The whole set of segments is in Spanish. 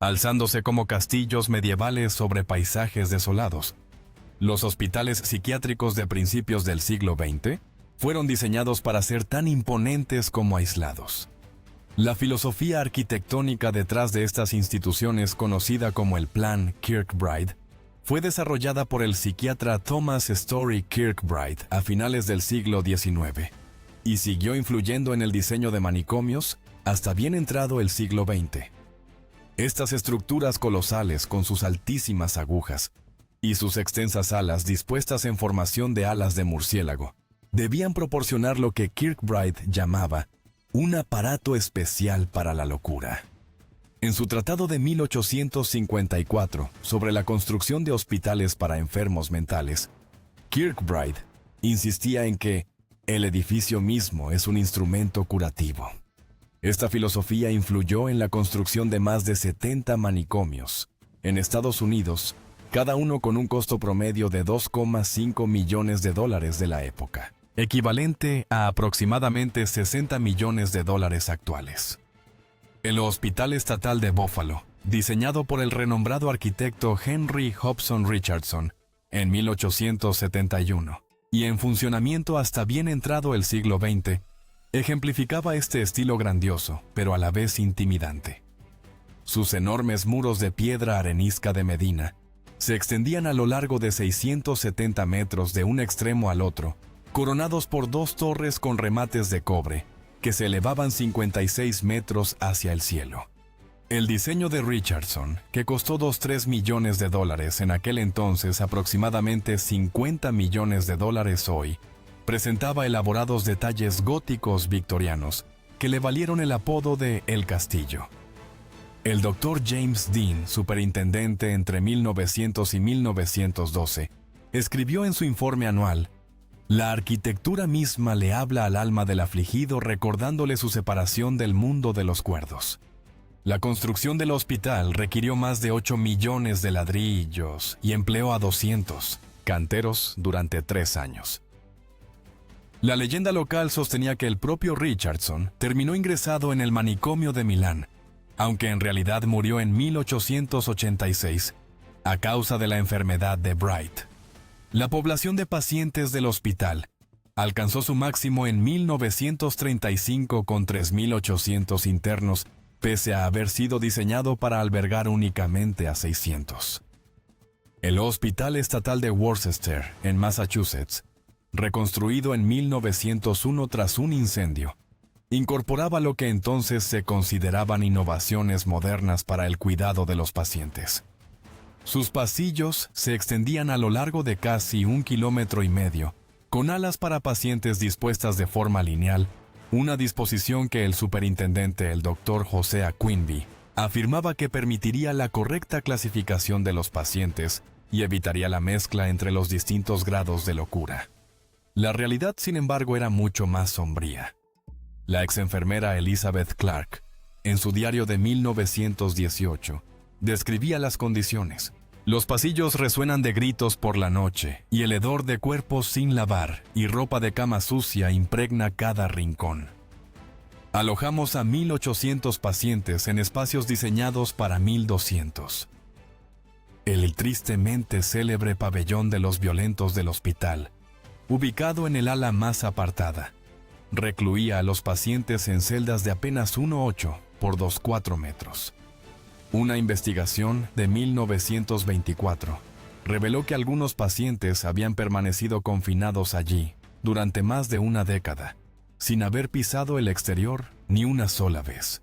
alzándose como castillos medievales sobre paisajes desolados. Los hospitales psiquiátricos de principios del siglo XX fueron diseñados para ser tan imponentes como aislados. La filosofía arquitectónica detrás de estas instituciones, conocida como el Plan Kirkbride, fue desarrollada por el psiquiatra Thomas Story Kirkbride a finales del siglo XIX y siguió influyendo en el diseño de manicomios hasta bien entrado el siglo XX. Estas estructuras colosales con sus altísimas agujas y sus extensas alas dispuestas en formación de alas de murciélago debían proporcionar lo que Kirkbride llamaba un aparato especial para la locura. En su tratado de 1854 sobre la construcción de hospitales para enfermos mentales, Kirkbride insistía en que el edificio mismo es un instrumento curativo. Esta filosofía influyó en la construcción de más de 70 manicomios en Estados Unidos, cada uno con un costo promedio de $2,5 millones de la época, equivalente a aproximadamente $60 millones actuales. El Hospital Estatal de Buffalo, diseñado por el renombrado arquitecto Henry Hobson Richardson en 1871 y en funcionamiento hasta bien entrado el siglo XX, ejemplificaba este estilo grandioso, pero a la vez intimidante. Sus enormes muros de piedra arenisca de Medina se extendían a lo largo de 670 metros de un extremo al otro, coronados por dos torres con remates de cobre, que se elevaban 56 metros hacia el cielo. El diseño de Richardson, que costó $3 millones en aquel entonces aproximadamente $50 millones hoy, presentaba elaborados detalles góticos victorianos que le valieron el apodo de El Castillo. El Dr. James Dean, superintendente entre 1900 y 1912, escribió en su informe anual: «La arquitectura misma le habla al alma del afligido recordándole su separación del mundo de los cuerdos». La construcción del hospital requirió más de 8 millones de ladrillos y empleó a 200 canteros durante 3 años. La leyenda local sostenía que el propio Richardson terminó ingresado en el manicomio de Milán, aunque en realidad murió en 1886 a causa de la enfermedad de Bright. La población de pacientes del hospital alcanzó su máximo en 1935 con 3.800 internos, pese a haber sido diseñado para albergar únicamente a 600. El Hospital Estatal de Worcester, en Massachusetts, reconstruido en 1901 tras un incendio, incorporaba lo que entonces se consideraban innovaciones modernas para el cuidado de los pacientes. Sus pasillos se extendían a lo largo de casi 1,5 kilómetros, con alas para pacientes dispuestas de forma lineal, una disposición que el superintendente, el Dr. Josiah Quimby, afirmaba que permitiría la correcta clasificación de los pacientes y evitaría la mezcla entre los distintos grados de locura. La realidad, sin embargo, era mucho más sombría. La exenfermera Elizabeth Clark, en su diario de 1918, describía las condiciones. Los pasillos resuenan de gritos por la noche, y el hedor de cuerpos sin lavar y ropa de cama sucia impregna cada rincón. Alojamos a 1.800 pacientes en espacios diseñados para 1.200. El tristemente célebre pabellón de los violentos del hospital, ubicado en el ala más apartada, recluía a los pacientes en celdas de apenas 1,8 por 2,4 metros. Una investigación de 1924 reveló que algunos pacientes habían permanecido confinados allí durante más de una década, sin haber pisado el exterior ni una sola vez.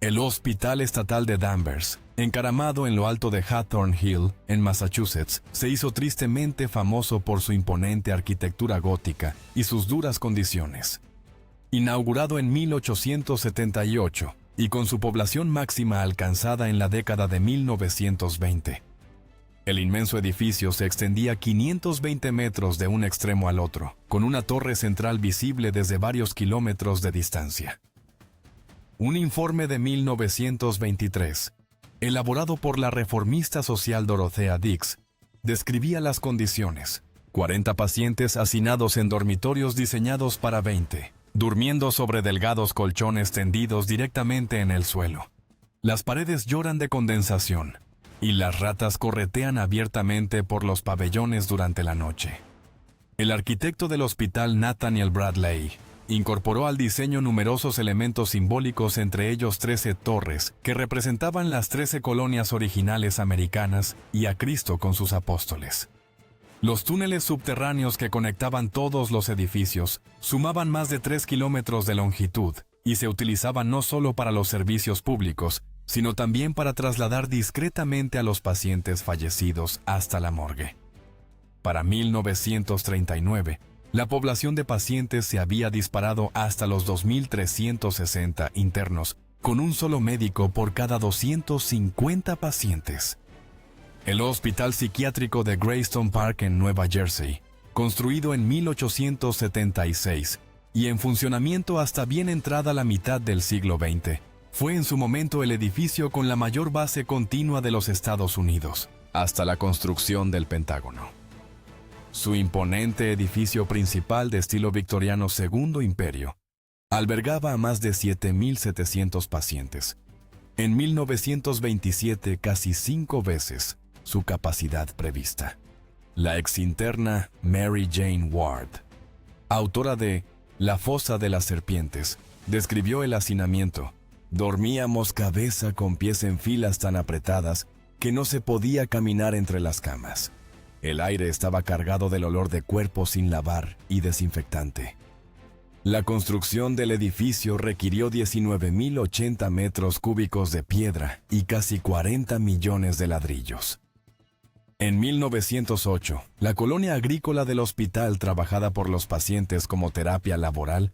El Hospital Estatal de Danvers, encaramado en lo alto de Hawthorne Hill, en Massachusetts, se hizo tristemente famoso por su imponente arquitectura gótica y sus duras condiciones. Inaugurado en 1878, y con su población máxima alcanzada en la década de 1920. El inmenso edificio se extendía 520 metros de un extremo al otro, con una torre central visible desde varios kilómetros de distancia. Un informe de 1923, elaborado por la reformista social Dorothea Dix, describía las condiciones: 40 pacientes hacinados en dormitorios diseñados para 20, durmiendo sobre delgados colchones tendidos directamente en el suelo. Las paredes lloran de condensación y las ratas corretean abiertamente por los pabellones durante la noche. El arquitecto del hospital, Nathaniel Bradley, incorporó al diseño numerosos elementos simbólicos, entre ellos 13 torres que representaban las 13 colonias originales americanas y a Cristo con sus apóstoles. Los túneles subterráneos que conectaban todos los edificios sumaban más de 3 kilómetros de longitud y se utilizaban no solo para los servicios públicos, sino también para trasladar discretamente a los pacientes fallecidos hasta la morgue. Para 1939, la población de pacientes se había disparado hasta los 2.360 internos, con un solo médico por cada 250 pacientes. El Hospital Psiquiátrico de Greystone Park en Nueva Jersey, construido en 1876 y en funcionamiento hasta bien entrada la mitad del siglo XX, fue en su momento el edificio con la mayor base continua de los Estados Unidos, hasta la construcción del Pentágono. Su imponente edificio principal de estilo victoriano Segundo Imperio albergaba a más de 7.700 pacientes. En 1927, casi 5 veces su capacidad prevista. La exinterna Mary Jane Ward, autora de La fosa de las serpientes, describió el hacinamiento. Dormíamos cabeza con pies en filas tan apretadas que no se podía caminar entre las camas. El aire estaba cargado del olor de cuerpo sin lavar y desinfectante. La construcción del edificio requirió 19.080 metros cúbicos de piedra y casi 40 millones de ladrillos. En 1908, la colonia agrícola del hospital, trabajada por los pacientes como terapia laboral,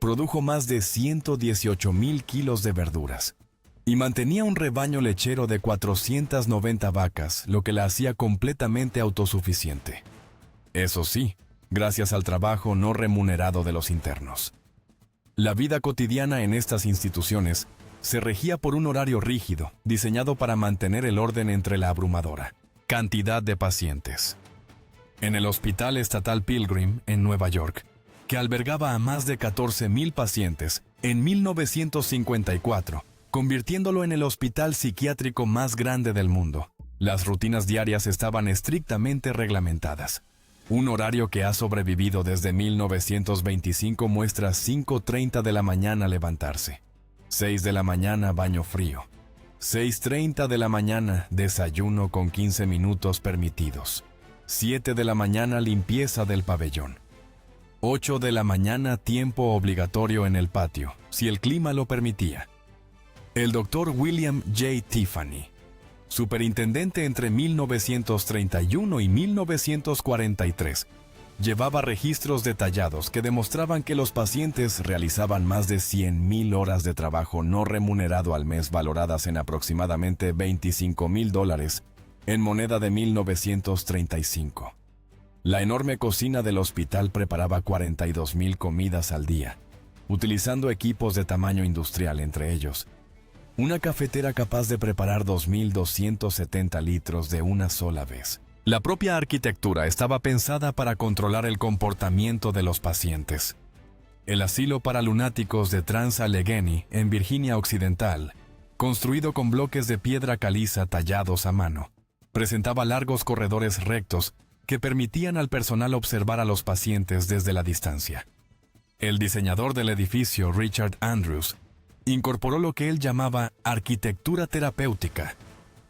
produjo más de 118.000 kilos de verduras y mantenía un rebaño lechero de 490 vacas, lo que la hacía completamente autosuficiente. Eso sí, gracias al trabajo no remunerado de los internos. La vida cotidiana en estas instituciones se regía por un horario rígido, diseñado para mantener el orden entre la abrumadora cantidad de pacientes. En el Hospital Estatal Pilgrim, en Nueva York, que albergaba a más de 14.000 pacientes, en 1954, convirtiéndolo en el hospital psiquiátrico más grande del mundo. Las rutinas diarias estaban estrictamente reglamentadas. Un horario que ha sobrevivido desde 1925 muestra 5:30 de la mañana levantarse, 6 de la mañana baño frío, 6:30 de la mañana desayuno con 15 minutos permitidos, 7 de la mañana limpieza del pabellón, 8 de la mañana tiempo obligatorio en el patio, si el clima lo permitía. El Dr. William J. Tiffany, superintendente entre 1931 y 1943, llevaba registros detallados que demostraban que los pacientes realizaban más de 100.000 horas de trabajo no remunerado al mes, valoradas en aproximadamente $25,000 en moneda de 1935. La enorme cocina del hospital preparaba 42.000 comidas al día, utilizando equipos de tamaño industrial, entre ellos una cafetera capaz de preparar 2.270 litros de una sola vez. La propia arquitectura estaba pensada para controlar el comportamiento de los pacientes. El asilo para lunáticos de Trans-Allegheny, en Virginia Occidental, construido con bloques de piedra caliza tallados a mano, presentaba largos corredores rectos que permitían al personal observar a los pacientes desde la distancia. El diseñador del edificio, Richard Andrews, incorporó lo que él llamaba arquitectura terapéutica: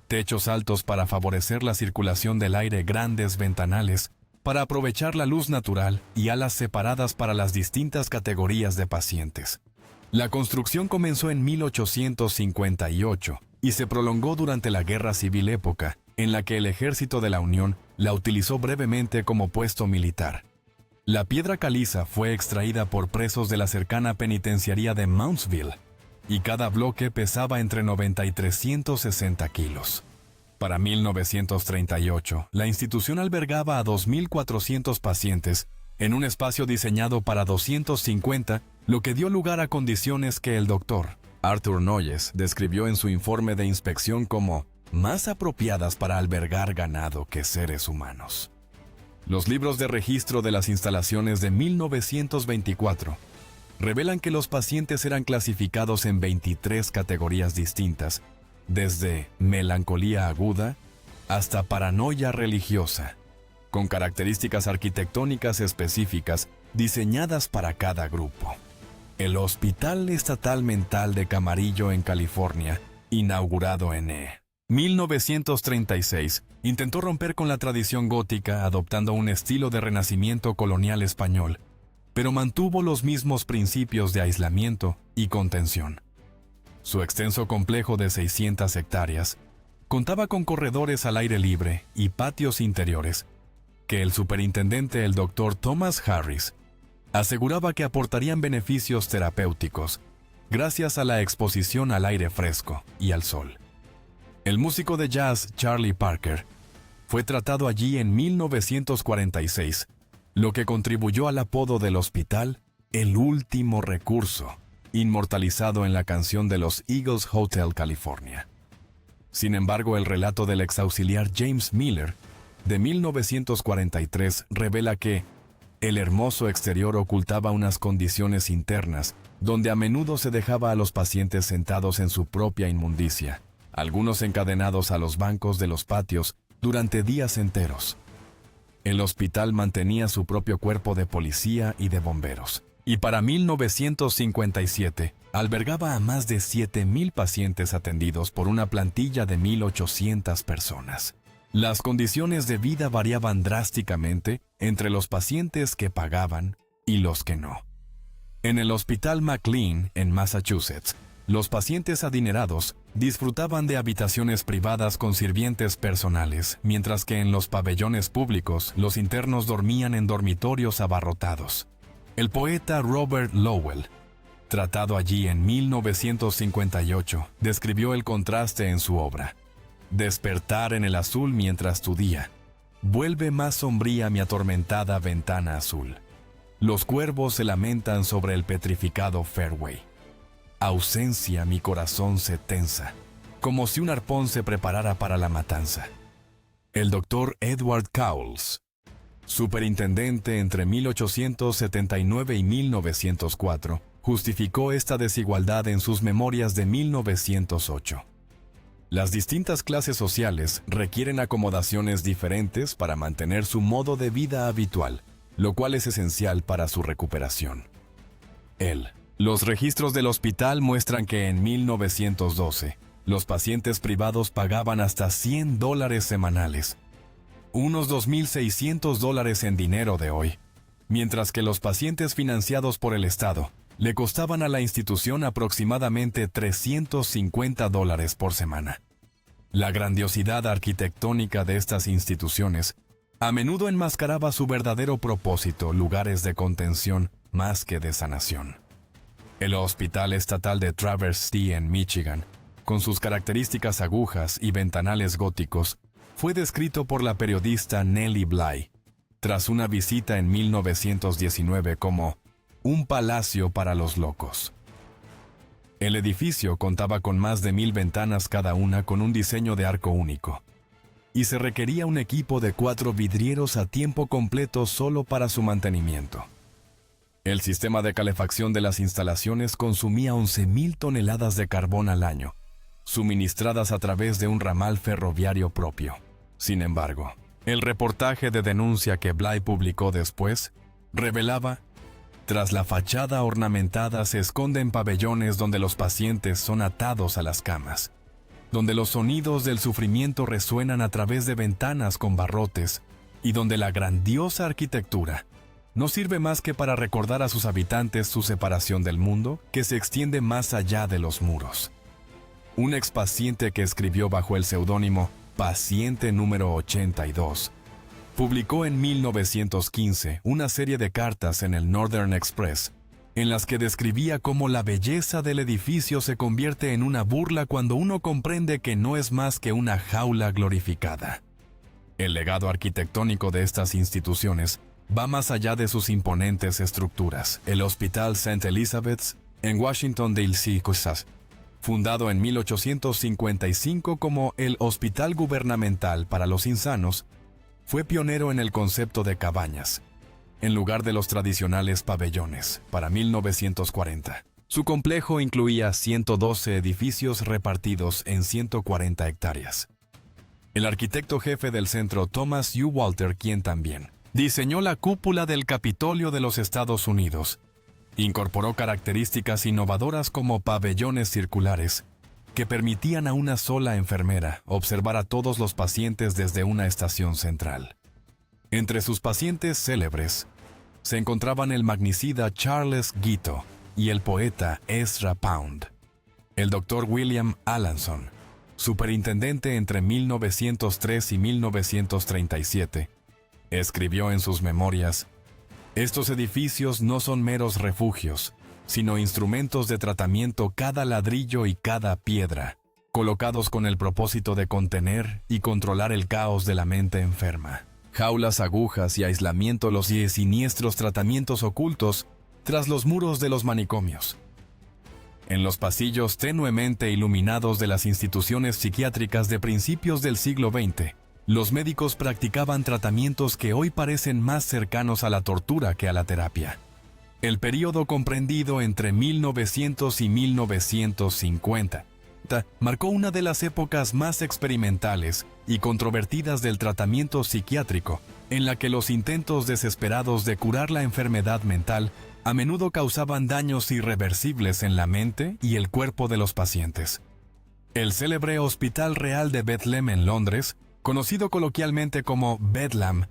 techos altos para favorecer la circulación del aire, grandes ventanales para aprovechar la luz natural y alas separadas para las distintas categorías de pacientes. La construcción comenzó en 1858 y se prolongó durante la Guerra Civil, época en la que el Ejército de la Unión la utilizó brevemente como puesto militar. La piedra caliza fue extraída por presos de la cercana penitenciaría de Mountsville, y cada bloque pesaba entre 90 y 360 kilos. Para 1938, la institución albergaba a 2.400 pacientes en un espacio diseñado para 250, lo que dio lugar a condiciones que el doctor Arthur Noyes describió en su informe de inspección como más apropiadas para albergar ganado que seres humanos. Los libros de registro de las instalaciones de 1924 revelan que los pacientes eran clasificados en 23 categorías distintas desde melancolía aguda hasta paranoia religiosa, con características arquitectónicas específicas diseñadas para cada grupo. El Hospital Estatal Mental de Camarillo en California, inaugurado en 1936, intentó romper con la tradición gótica adoptando un estilo de renacimiento colonial español, pero mantuvo los mismos principios de aislamiento y contención. Su extenso complejo de 600 hectáreas contaba con corredores al aire libre y patios interiores, que el superintendente, el Dr. Thomas Harris, aseguraba que aportarían beneficios terapéuticos gracias a la exposición al aire fresco y al sol. El músico de jazz Charlie Parker fue tratado allí en 1946, lo que contribuyó al apodo del hospital El Último Recurso, inmortalizado en la canción de los Eagles Hotel California. Sin embargo, el relato del exauxiliar James Miller de 1943 revela que el hermoso exterior ocultaba unas condiciones internas donde a menudo se dejaba a los pacientes sentados en su propia inmundicia, algunos encadenados a los bancos de los patios durante días enteros. El hospital mantenía su propio cuerpo de policía y de bomberos, y para 1957 albergaba a más de 7,000 pacientes atendidos por una plantilla de 1,800 personas. Las condiciones de vida variaban drásticamente entre los pacientes que pagaban y los que no. En el Hospital McLean, en Massachusetts, los pacientes adinerados disfrutaban de habitaciones privadas con sirvientes personales, mientras que en los pabellones públicos los internos dormían en dormitorios abarrotados. El poeta Robert Lowell, tratado allí en 1958, describió el contraste en su obra. Despertar en el azul mientras tu día vuelve más sombría mi atormentada ventana azul. Los cuervos se lamentan sobre el petrificado fairway. Ausencia, mi corazón se tensa, como si un arpón se preparara para la matanza. El doctor Edward Cowles, superintendente entre 1879 y 1904, justificó esta desigualdad en sus memorias de 1908. Las distintas clases sociales requieren acomodaciones diferentes para mantener su modo de vida habitual, lo cual es esencial para su recuperación. Los registros del hospital muestran que en 1912, los pacientes privados pagaban hasta $100 semanales, unos $2,600 en dinero de hoy, mientras que los pacientes financiados por el Estado le costaban a la institución aproximadamente $350 por semana. La grandiosidad arquitectónica de estas instituciones a menudo enmascaraba su verdadero propósito, lugares de contención más que de sanación. El Hospital Estatal de Traverse City en Michigan, con sus características agujas y ventanales góticos, fue descrito por la periodista Nellie Bly, tras una visita en 1919 como un palacio para los locos. El edificio contaba con más de 1,000 ventanas cada una con un diseño de arco único, y se requería un equipo de 4 vidrieros a tiempo completo solo para su mantenimiento. El sistema de calefacción de las instalaciones consumía 11,000 toneladas de carbón al año, suministradas a través de un ramal ferroviario propio. Sin embargo, el reportaje de denuncia que Bly publicó después revelaba: tras la fachada ornamentada se esconden pabellones donde los pacientes son atados a las camas, donde los sonidos del sufrimiento resuenan a través de ventanas con barrotes y donde la grandiosa arquitectura no sirve más que para recordar a sus habitantes su separación del mundo que se extiende más allá de los muros. Un expaciente que escribió bajo el seudónimo Paciente número 82, publicó en 1915 una serie de cartas en el Northern Express, en las que describía cómo la belleza del edificio se convierte en una burla cuando uno comprende que no es más que una jaula glorificada. El legado arquitectónico de estas instituciones va más allá de sus imponentes estructuras. El Hospital St. Elizabeth's en Washington, D.C., fundado en 1855 como el Hospital Gubernamental para los Insanos, fue pionero en el concepto de cabañas, en lugar de los tradicionales pabellones, para 1940. Su complejo incluía 112 edificios repartidos en 140 hectáreas. El arquitecto jefe del centro, Thomas U. Walter, quien también diseñó la cúpula del Capitolio de los Estados Unidos, incorporó características innovadoras como pabellones circulares que permitían a una sola enfermera observar a todos los pacientes desde una estación central. Entre sus pacientes célebres se encontraban el magnicida Charles Guiteau y el poeta Ezra Pound. El Dr. William Alanson, superintendente entre 1903 y 1937, escribió en sus memorias: «Estos edificios no son meros refugios, sino instrumentos de tratamiento cada ladrillo y cada piedra, colocados con el propósito de contener y controlar el caos de la mente enferma. Jaulas, agujas y aislamiento los siniestros tratamientos ocultos tras los muros de los manicomios. En los pasillos tenuemente iluminados de las instituciones psiquiátricas de principios del siglo XX, los médicos practicaban tratamientos que hoy parecen más cercanos a la tortura que a la terapia. El período comprendido entre 1900 y 1950 marcó una de las épocas más experimentales y controvertidas del tratamiento psiquiátrico, en la que los intentos desesperados de curar la enfermedad mental a menudo causaban daños irreversibles en la mente y el cuerpo de los pacientes. El célebre Hospital Real de Bethlehem en Londres, conocido coloquialmente como Bedlam,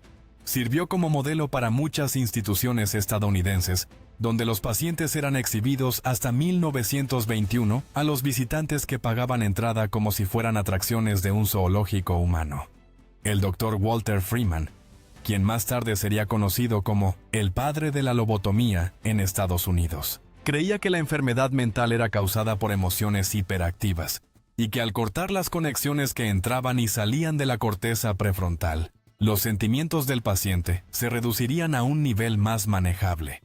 sirvió como modelo para muchas instituciones estadounidenses, donde los pacientes eran exhibidos hasta 1921 a los visitantes que pagaban entrada como si fueran atracciones de un zoológico humano. El Dr. Walter Freeman, quien más tarde sería conocido como el padre de la lobotomía en Estados Unidos, creía que la enfermedad mental era causada por emociones hiperactivas y que al cortar las conexiones que entraban y salían de la corteza prefrontal, los sentimientos del paciente se reducirían a un nivel más manejable.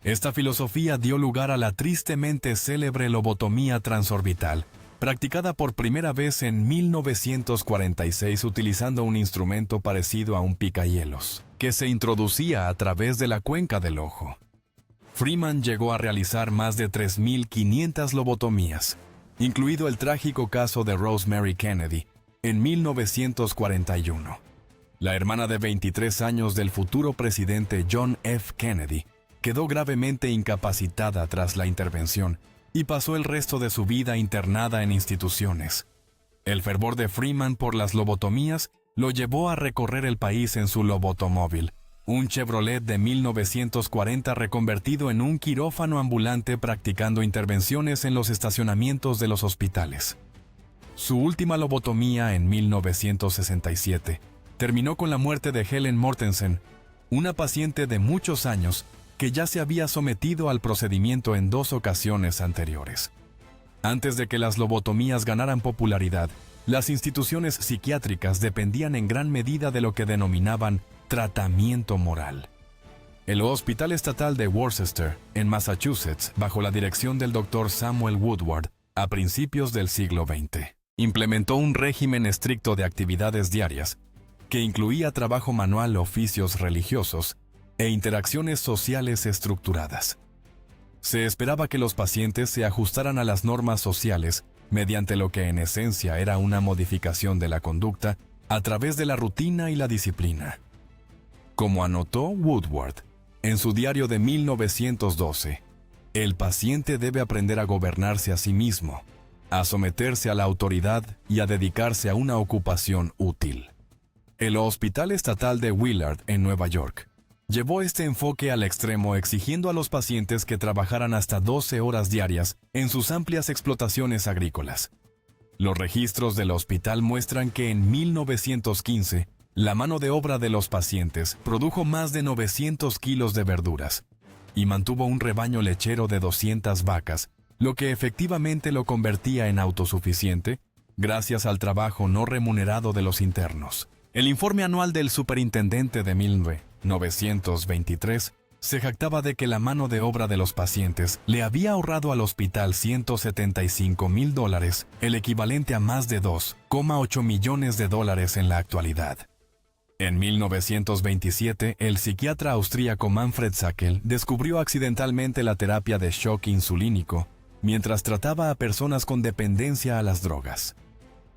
Esta filosofía dio lugar a la tristemente célebre lobotomía transorbital, practicada por primera vez en 1946 utilizando un instrumento parecido a un picahielos, que se introducía a través de la cuenca del ojo. Freeman llegó a realizar más de 3.500 lobotomías, incluido el trágico caso de Rosemary Kennedy, en 1941. La hermana de 23 años del futuro presidente John F. Kennedy quedó gravemente incapacitada tras la intervención y pasó el resto de su vida internada en instituciones. El fervor de Freeman por las lobotomías lo llevó a recorrer el país en su lobotomóvil, un Chevrolet de 1940 reconvertido en un quirófano ambulante practicando intervenciones en los estacionamientos de los hospitales. Su última lobotomía en 1967 terminó con la muerte de Helen Mortensen, una paciente de muchos años que ya se había sometido al procedimiento en 2 ocasiones anteriores. Antes de que las lobotomías ganaran popularidad, las instituciones psiquiátricas dependían en gran medida de lo que denominaban tratamiento moral. El Hospital Estatal de Worcester, en Massachusetts, bajo la dirección del Dr. Samuel Woodward, a principios del siglo XX, implementó un régimen estricto de actividades diarias que incluía trabajo manual, oficios religiosos e interacciones sociales estructuradas. Se esperaba que los pacientes se ajustaran a las normas sociales mediante lo que en esencia era una modificación de la conducta a través de la rutina y la disciplina. Como anotó Woodward en su diario de 1912, el paciente debe aprender a gobernarse a sí mismo, a someterse a la autoridad y a dedicarse a una ocupación útil. El Hospital Estatal de Willard, en Nueva York, llevó este enfoque al extremo exigiendo a los pacientes que trabajaran hasta 12 horas diarias en sus amplias explotaciones agrícolas. Los registros del hospital muestran que en 1915, la mano de obra de los pacientes produjo más de 900 kilos de verduras y mantuvo un rebaño lechero de 200 vacas, lo que efectivamente lo convertía en autosuficiente gracias al trabajo no remunerado de los internos. El informe anual del superintendente de 1923 se jactaba de que la mano de obra de los pacientes le había ahorrado al hospital $175,000, el equivalente a más de $2,8 millones en la actualidad. En 1927, el psiquiatra austríaco Manfred Sackel descubrió accidentalmente la terapia de shock insulínico mientras trataba a personas con dependencia a las drogas.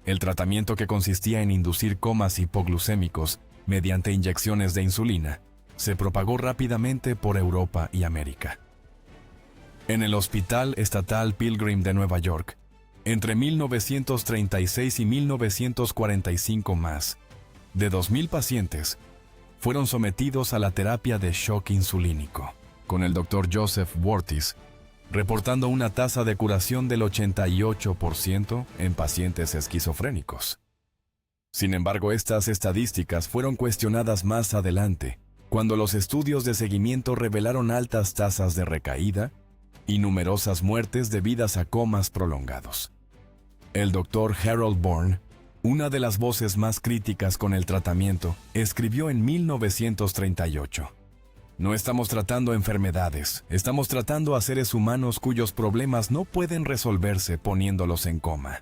El tratamiento, que consistía en inducir comas hipoglucémicos mediante inyecciones de insulina, se propagó rápidamente por Europa y América. En el Hospital Estatal Pilgrim de Nueva York, entre 1936 y 1945 más de 2.000 pacientes fueron sometidos a la terapia de shock insulínico, con el Dr. Joseph Wortis reportando una tasa de curación del 88% en pacientes esquizofrénicos. Sin embargo, estas estadísticas fueron cuestionadas más adelante, cuando los estudios de seguimiento revelaron altas tasas de recaída y numerosas muertes debidas a comas prolongados. El Dr. Harold Bourne, una de las voces más críticas con el tratamiento, escribió en 1938: "No estamos tratando enfermedades, estamos tratando a seres humanos cuyos problemas no pueden resolverse poniéndolos en coma".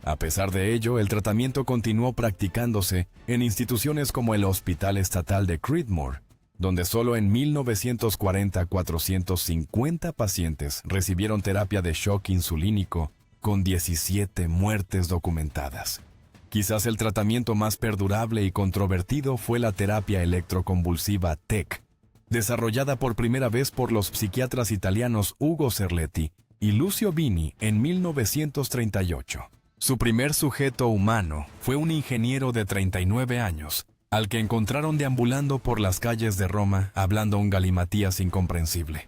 A pesar de ello, el tratamiento continuó practicándose en instituciones como el Hospital Estatal de Creedmoor, donde solo en 1940 450 pacientes recibieron terapia de shock insulínico, con 17 muertes documentadas. Quizás el tratamiento más perdurable y controvertido fue la terapia electroconvulsiva TEC, desarrollada por primera vez por los psiquiatras italianos Ugo Cerletti y Lucio Bini en 1938. Su primer sujeto humano fue un ingeniero de 39 años, al que encontraron deambulando por las calles de Roma hablando un galimatías incomprensible.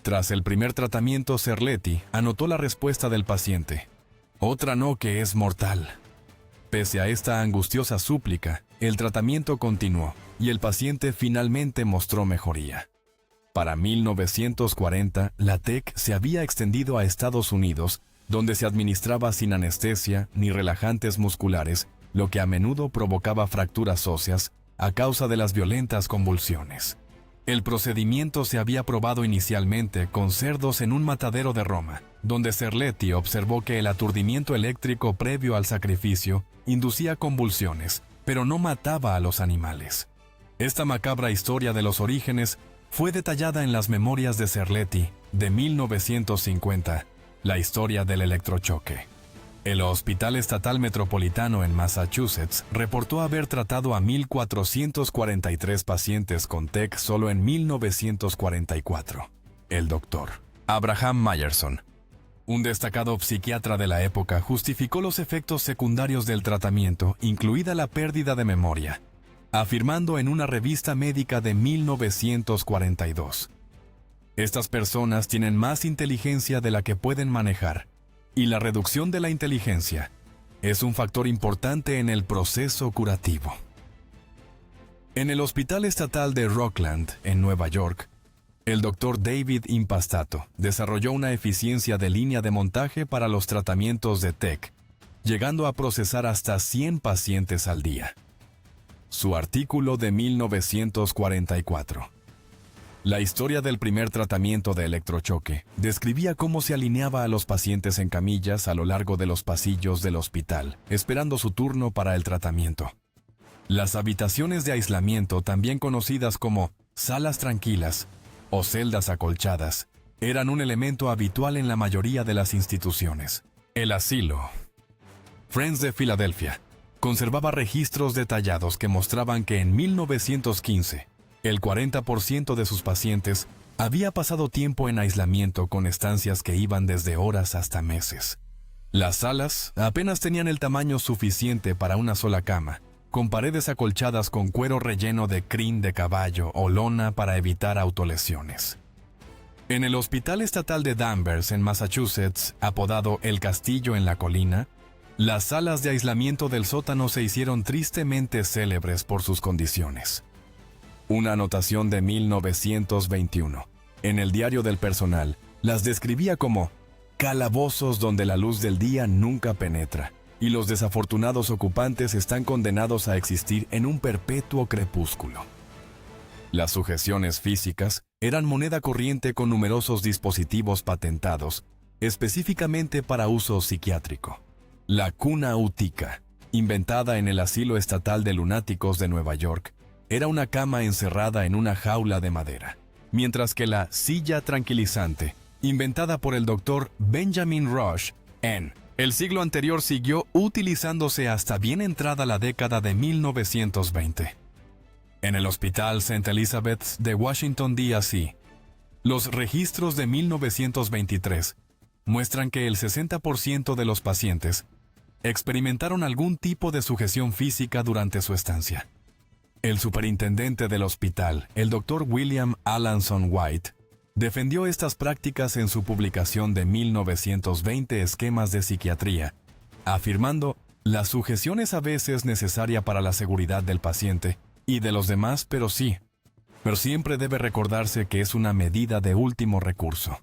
Tras el primer tratamiento, Cerletti anotó la respuesta del paciente: "Otra no, que es mortal". Pese a esta angustiosa súplica, el tratamiento continuó y el paciente finalmente mostró mejoría. Para 1940, la TEC se había extendido a Estados Unidos, donde se administraba sin anestesia ni relajantes musculares, lo que a menudo provocaba fracturas óseas a causa de las violentas convulsiones. El procedimiento se había probado inicialmente con cerdos en un matadero de Roma, donde Cerletti observó que el aturdimiento eléctrico previo al sacrificio inducía convulsiones, pero no mataba a los animales. Esta macabra historia de los orígenes fue detallada en las memorias de Cerletti de 1950, la historia del electrochoque. El Hospital Estatal Metropolitano en Massachusetts reportó haber tratado a 1.443 pacientes con TEC solo en 1944. El doctor Abraham Myerson, un destacado psiquiatra de la época, justificó los efectos secundarios del tratamiento, incluida la pérdida de memoria, afirmando en una revista médica de 1942: "Estas personas tienen más inteligencia de la que pueden manejar, y la reducción de la inteligencia es un factor importante en el proceso curativo". En el Hospital Estatal de Rockland, en Nueva York, el Dr. David Impastato desarrolló una eficiencia de línea de montaje para los tratamientos de TEC, llegando a procesar hasta 100 pacientes al día. Su artículo de 1944. La historia del primer tratamiento de electrochoque describía cómo se alineaba a los pacientes en camillas a lo largo de los pasillos del hospital, esperando su turno para el tratamiento. Las habitaciones de aislamiento, también conocidas como salas tranquilas o celdas acolchadas, eran un elemento habitual en la mayoría de las instituciones. El asilo Friends de Filadelfia conservaba registros detallados que mostraban que en 1915, el 40% de sus pacientes había pasado tiempo en aislamiento, con estancias que iban desde horas hasta meses. Las salas apenas tenían el tamaño suficiente para una sola cama, con paredes acolchadas con cuero relleno de crin de caballo o lona para evitar autolesiones. En el Hospital Estatal de Danvers, en Massachusetts, apodado El Castillo en la Colina, las salas de aislamiento del sótano se hicieron tristemente célebres por sus condiciones. Una anotación de 1921, en el diario del personal, las describía como calabozos donde la luz del día nunca penetra, y los desafortunados ocupantes están condenados a existir en un perpetuo crepúsculo. Las sujeciones físicas eran moneda corriente, con numerosos dispositivos patentados específicamente para uso psiquiátrico. La cuna útica, inventada en el Asilo Estatal de Lunáticos de Nueva York, era una cama encerrada en una jaula de madera, mientras que la silla tranquilizante, inventada por el doctor Benjamin Rush en el siglo anterior, siguió utilizándose hasta bien entrada la década de 1920. En el Hospital St. Elizabeth's de Washington, D.C., los registros de 1923 muestran que el 60% de los pacientes experimentaron algún tipo de sujeción física durante su estancia. El superintendente del hospital, el Dr. William Alanson White, defendió estas prácticas en su publicación de 1920 Esquemas de Psiquiatría, afirmando: la sujeción es a veces necesaria para la seguridad del paciente y de los demás, pero siempre debe recordarse que es una medida de último recurso.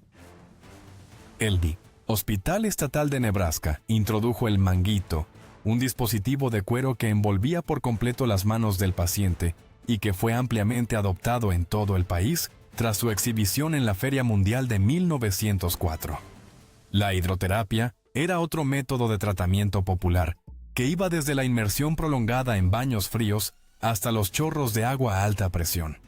El Hospital Estatal de Nebraska introdujo el manguito, un dispositivo de cuero que envolvía por completo las manos del paciente y que fue ampliamente adoptado en todo el país tras su exhibición en la Feria Mundial de 1904. La hidroterapia era otro método de tratamiento popular que iba desde la inmersión prolongada en baños fríos hasta los chorros de agua a alta presión.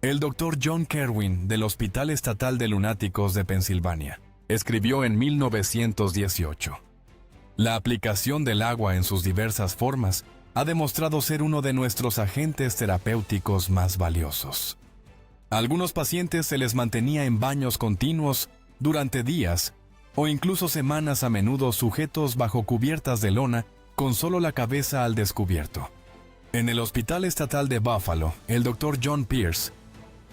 El Dr. John Kerwin del Hospital Estatal de Lunáticos de Pensilvania escribió en 1918: la aplicación del agua en sus diversas formas ha demostrado ser uno de nuestros agentes terapéuticos más valiosos. A algunos pacientes se les mantenía en baños continuos durante días o incluso semanas, a menudo sujetos bajo cubiertas de lona con solo la cabeza al descubierto. En el Hospital Estatal de Buffalo, el Dr. John Pierce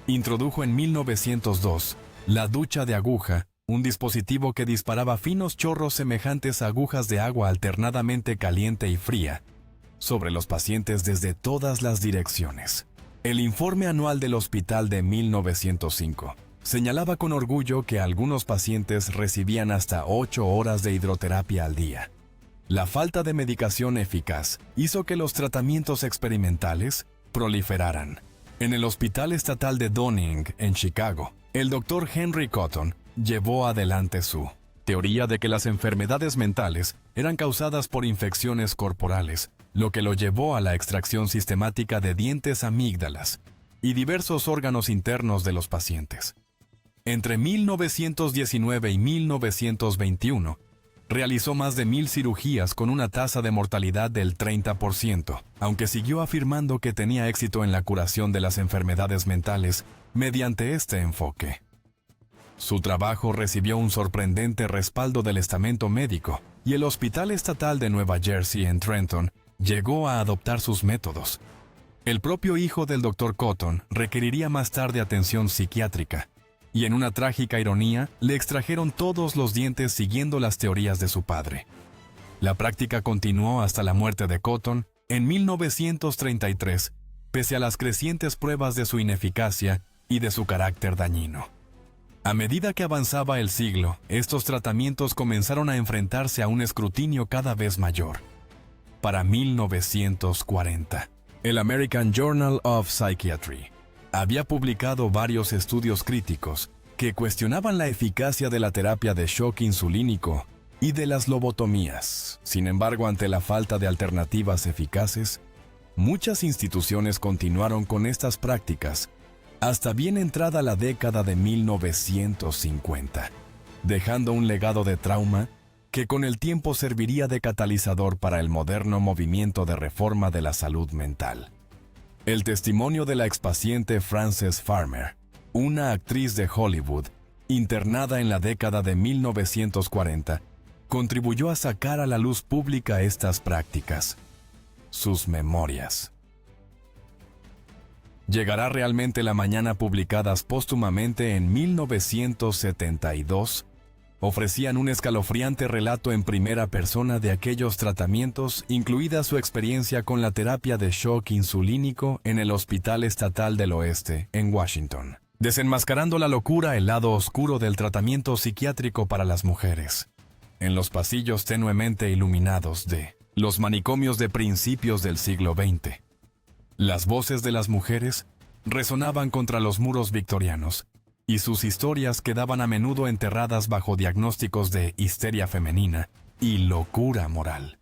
introdujo en 1902 la ducha de aguja, un dispositivo que disparaba finos chorros semejantes a agujas de agua alternadamente caliente y fría sobre los pacientes desde todas las direcciones. El informe anual del hospital de 1905 señalaba con orgullo que algunos pacientes recibían hasta 8 horas de hidroterapia al día. La falta de medicación eficaz hizo que los tratamientos experimentales proliferaran. En el Hospital Estatal de Donning, en Chicago, el Dr. Henry Cotton llevó adelante su teoría de que las enfermedades mentales eran causadas por infecciones corporales, lo que lo llevó a la extracción sistemática de dientes, amígdalas y diversos órganos internos de los pacientes. Entre 1919 y 1921, realizó más de 1,000 cirugías con una tasa de mortalidad del 30%, aunque siguió afirmando que tenía éxito en la curación de las enfermedades mentales mediante este enfoque. Su trabajo recibió un sorprendente respaldo del estamento médico, y el Hospital Estatal de Nueva Jersey en Trenton llegó a adoptar sus métodos. El propio hijo del Dr. Cotton requeriría más tarde atención psiquiátrica, y en una trágica ironía, le extrajeron todos los dientes siguiendo las teorías de su padre. La práctica continuó hasta la muerte de Cotton en 1933, pese a las crecientes pruebas de su ineficacia y de su carácter dañino. A medida que avanzaba el siglo, estos tratamientos comenzaron a enfrentarse a un escrutinio cada vez mayor. Para 1940, el American Journal of Psychiatry había publicado varios estudios críticos que cuestionaban la eficacia de la terapia de shock insulínico y de las lobotomías. Sin embargo, ante la falta de alternativas eficaces, muchas instituciones continuaron con estas prácticas hasta bien entrada la década de 1950, dejando un legado de trauma que con el tiempo serviría de catalizador para el moderno movimiento de reforma de la salud mental. El testimonio de la expaciente Frances Farmer, una actriz de Hollywood, internada en la década de 1940, contribuyó a sacar a la luz pública estas prácticas. Sus memorias. Llegará realmente la mañana, publicadas póstumamente en 1972, ofrecían un escalofriante relato en primera persona de aquellos tratamientos, incluida su experiencia con la terapia de shock insulínico en el Hospital Estatal del Oeste, en Washington, desenmascarando la locura, el lado oscuro del tratamiento psiquiátrico para las mujeres. En los pasillos tenuemente iluminados de los manicomios de principios del siglo XX, las voces de las mujeres resonaban contra los muros victorianos, y sus historias quedaban a menudo enterradas bajo diagnósticos de histeria femenina y locura moral.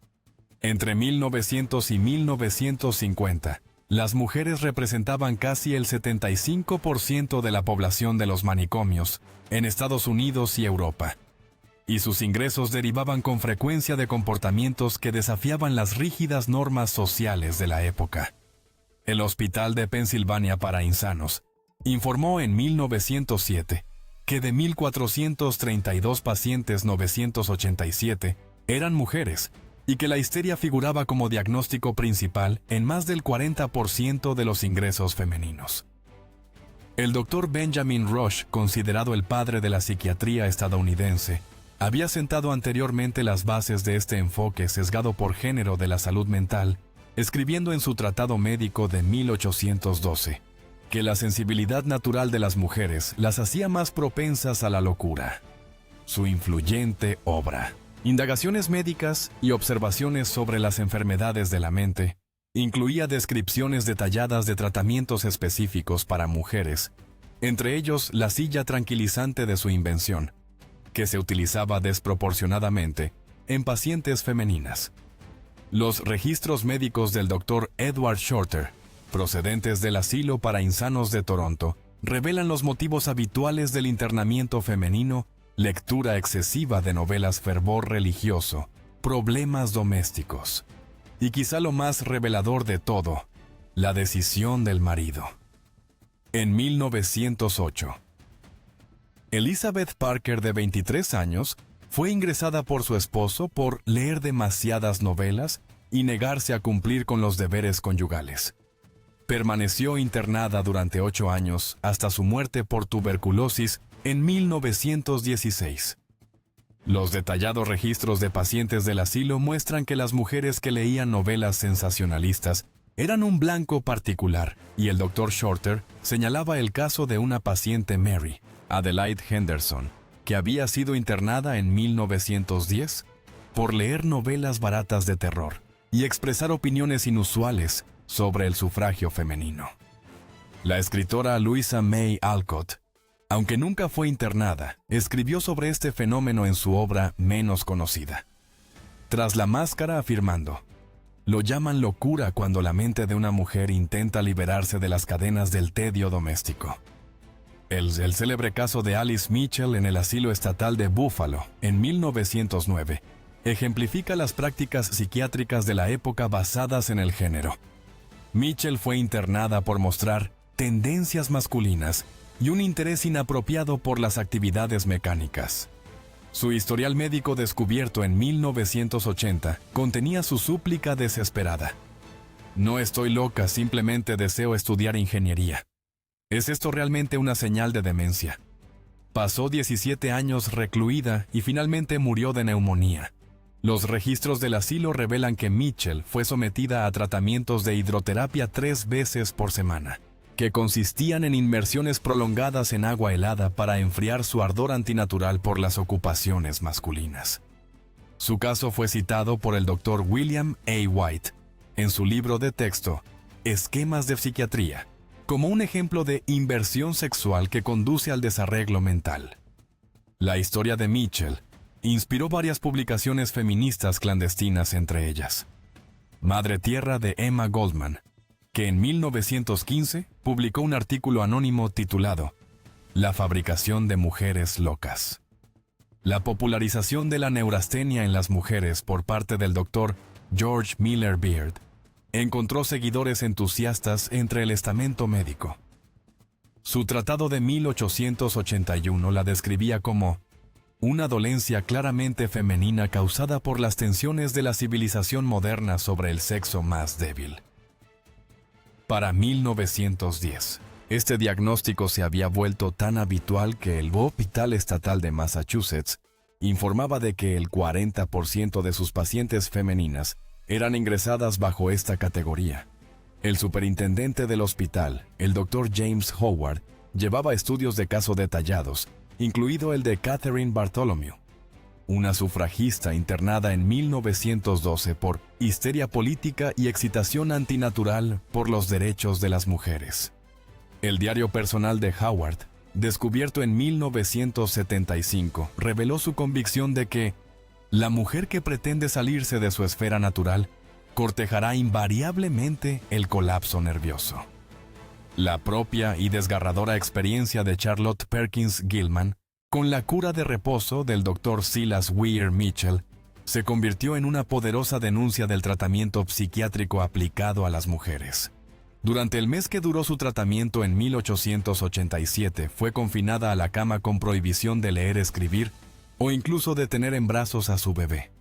Entre 1900 y 1950, las mujeres representaban casi el 75% de la población de los manicomios en Estados Unidos y Europa, y sus ingresos derivaban con frecuencia de comportamientos que desafiaban las rígidas normas sociales de la época. El Hospital de Pensilvania para Insanos informó en 1907 que de 1.432 pacientes 987 eran mujeres, y que la histeria figuraba como diagnóstico principal en más del 40% de los ingresos femeninos. El doctor Benjamin Rush, considerado el padre de la psiquiatría estadounidense, había sentado anteriormente las bases de este enfoque sesgado por género de la salud mental, escribiendo en su Tratado Médico de 1812 que la sensibilidad natural de las mujeres las hacía más propensas a la locura. Su influyente obra, Indagaciones médicas y observaciones sobre las enfermedades de la mente, incluía descripciones detalladas de tratamientos específicos para mujeres, entre ellos la silla tranquilizante de su invención, que se utilizaba desproporcionadamente en pacientes femeninas. Los registros médicos del Dr. Edward Shorter, procedentes del Asilo para Insanos de Toronto, revelan los motivos habituales del internamiento femenino: lectura excesiva de novelas, fervor religioso, problemas domésticos, y quizá lo más revelador de todo, la decisión del marido. En 1908, Elizabeth Parker, de 23 años, fue ingresada por su esposo por leer demasiadas novelas y negarse a cumplir con los deberes conyugales. Permaneció internada durante 8 años hasta su muerte por tuberculosis en 1916. Los detallados registros de pacientes del asilo muestran que las mujeres que leían novelas sensacionalistas eran un blanco particular, y el Dr. Shorter señalaba el caso de una paciente, Mary Adelaide Henderson, que había sido internada en 1910 por leer novelas baratas de terror y expresar opiniones inusuales sobre el sufragio femenino. La escritora Louisa May Alcott, aunque nunca fue internada, escribió sobre este fenómeno en su obra menos conocida. Tras la máscara, afirmando: lo llaman locura cuando la mente de una mujer intenta liberarse de las cadenas del tedio doméstico. El célebre caso de Alice Mitchell en el asilo estatal de Buffalo, en 1909, ejemplifica las prácticas psiquiátricas de la época basadas en el género. Mitchell fue internada por mostrar tendencias masculinas y un interés inapropiado por las actividades mecánicas. Su historial médico, descubierto en 1980, contenía su súplica desesperada: no estoy loca, simplemente deseo estudiar ingeniería. ¿Es esto realmente una señal de demencia? Pasó 17 años recluida y finalmente murió de neumonía. Los registros del asilo revelan que Mitchell fue sometida a tratamientos de hidroterapia 3 veces por semana, que consistían en inmersiones prolongadas en agua helada para enfriar su ardor antinatural por las ocupaciones masculinas. Su caso fue citado por el Dr. William A. White en su libro de texto Esquemas de Psiquiatría, como un ejemplo de inversión sexual que conduce al desarreglo mental. La historia de Mitchell inspiró varias publicaciones feministas clandestinas, entre ellas Madre Tierra, de Emma Goldman, que en 1915 publicó un artículo anónimo titulado La fabricación de mujeres locas. La popularización de la neurastenia en las mujeres por parte del Dr. George Miller Beard encontró seguidores entusiastas entre el estamento médico. Su tratado de 1881 la describía como una dolencia claramente femenina causada por las tensiones de la civilización moderna sobre el sexo más débil. Para 1910, este diagnóstico se había vuelto tan habitual que el Hospital Estatal de Massachusetts informaba de que el 40% de sus pacientes femeninas eran ingresadas bajo esta categoría. El superintendente del hospital, el Dr. James Howard, llevaba estudios de caso detallados, incluido el de Catherine Bartholomew, una sufragista internada en 1912 por histeria política y excitación antinatural por los derechos de las mujeres. El diario personal de Howard, descubierto en 1975, reveló su convicción de que la mujer que pretende salirse de su esfera natural cortejará invariablemente el colapso nervioso. La propia y desgarradora experiencia de Charlotte Perkins Gilman con la cura de reposo del Dr. Silas Weir Mitchell se convirtió en una poderosa denuncia del tratamiento psiquiátrico aplicado a las mujeres. Durante el mes que duró su tratamiento en 1887, fue confinada a la cama con prohibición de leer, escribir o incluso de tener en brazos a su bebé.